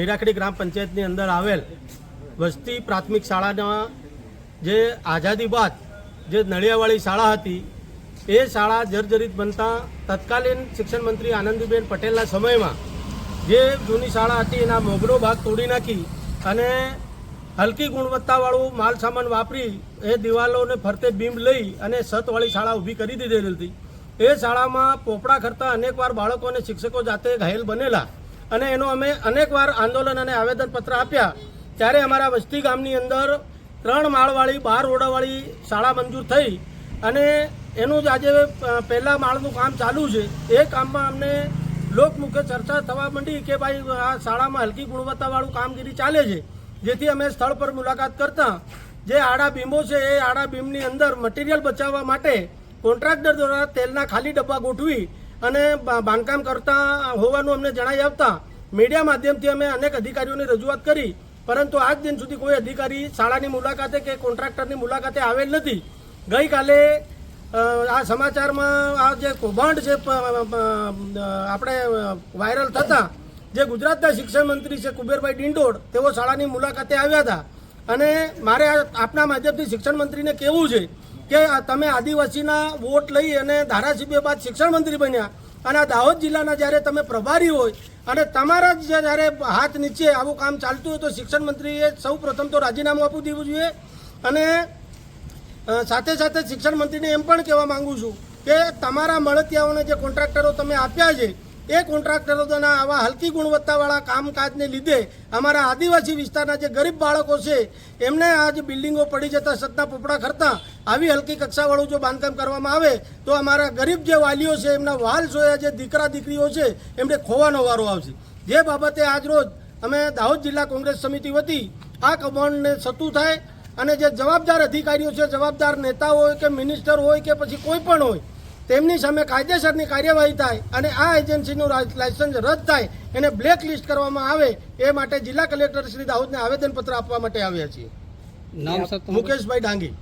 મેરાખડી ગ્રામ પંચાયતની અંદર આવેલ વસ્તી પ્રાથમિક શાળાના જે આઝાદી બાદ જે નળિયાવાળી શાળા હતી એ શાળા જર્જરિત બનતા તત્કાલીન શિક્ષણ મંત્રી આનંદીબેન પટેલના સમયમાં જે જૂની શાળા હતી એના મોગરો ભાગ તોડી નાખી અને હલકી ગુણવત્તાવાળું માલ સામાન વાપરી એ દિવાલોને ફરતે બીમ લઈ અને છતવાળી શાળા ઊભી કરી દીધેલી હતી। એ શાળામાં પોપડા ખરતા અનેકવાર બાળકો અને શિક્ષકો જાતે ઘાયલ બનેલા અને એનો અમે અનેકવાર આંદોલન અને આવેદનપત્ર આપ્યા। ત્યારે અમારા વસ્તી ગામની અંદર 3 માળવાળી 12 ઓરડાવાળી શાળા મંજૂર થઈ અને એનું જ આજે પહેલા માળનું કામ ચાલુ છે। એ કામમાં અમને લોકમુખે ચર્ચા થવા માંડી કે ભાઈ આ શાળામાં હલકી ગુણવત્તાવાળું કામગીરી ચાલે છે, જેથી અમે સ્થળ પર મુલાકાત કરતા જે આડા બીમો છે એ આડા બીમની અંદર મટીરિયલ બચાવવા માટે કોન્ટ્રાક્ટર દ્વારા તેલના ખાલી ડબ્બા ગોઠવી અને બાંધકામ કરતા હોવાનું અમને જણાઈ આવતા મીડિયા માધ્યમથી અમે અનેક અધિકારીઓની રજૂઆત કરી, પરંતુ આજ દિન સુધી કોઈ અધિકારી શાળાની મુલાકાતે કે કોન્ટ્રાક્ટરની મુલાકાતે આવેલ નથી। ગઈકાલે આ સમાચારમાં આ જે કૌભાંડ છે આપણે વાયરલ થતા જે ગુજરાતના શિક્ષણ મંત્રી છે કુબેરભાઈ ડિંડોર તેઓ શાળાની મુલાકાતે આવ્યા હતા અને મારે આપના માધ્યમથી શિક્ષણ મંત્રીને કહેવું છે કે તમે આદિવાસીના વોટ લઈ અને ધારાસભ્ય બાદ શિક્ષણ મંત્રી બન્યા અને આ દાહોદ જિલ્લાના જ્યારે તમે પ્રભારી હોય અને તમારા જ જ્યારે હાથ નીચે આવું કામ ચાલતું હોય તો શિક્ષણ મંત્રીએ સૌ પ્રથમ તો રાજીનામું આપી દેવું જોઈએ। અને સાથે સાથે શિક્ષણ મંત્રીને એમ પણ કહેવા માંગુ છું કે તમારા મળતિયાઓને જે કોન્ટ્રાક્ટરો તમે આપ્યા છે એ કોન્ટ્રાક્ટરોના આવા હલકી ગુણવત્તાવાળા કામકાજને લીધે અમારા આદિવાસી વિસ્તારના જે ગરીબ બાળકો છે એમને આજ બિલ્ડિંગો પડી જતા છતના પોપડા ખરતા આવી હલકી કક્ષાવાળું જો બાંધકામ કરવામાં આવે તો અમારા ગરીબ જે વાલીઓ છે એમના વાલ જોયા જે દીકરા દીકરીઓ છે એમને ખોવાનો વારો આવશે। જે બાબતે આજરોજ અમે દાહોદ જિલ્લા કોંગ્રેસ સમિતિ વતી આ કૌભાંડને સતું થાય અને જે જવાબદાર અધિકારીઓ છે, જવાબદાર નેતા હોય કે મિનિસ્ટર હોય કે પછી કોઈ પણ હોય તેમની સામે કાયદેસરની કાર્યવાહી થાય અને આ એજન્સીનું લાયસન્સ રદ થાય, એને બ્લેક લિસ્ટ કરવામાં આવે એ માટે જિલ્લા કલેક્ટર શ્રી દાહોદને આવેદનપત્ર આપવા માટે આવ્યા છીએ। મુકેશભાઈ ડાંગી।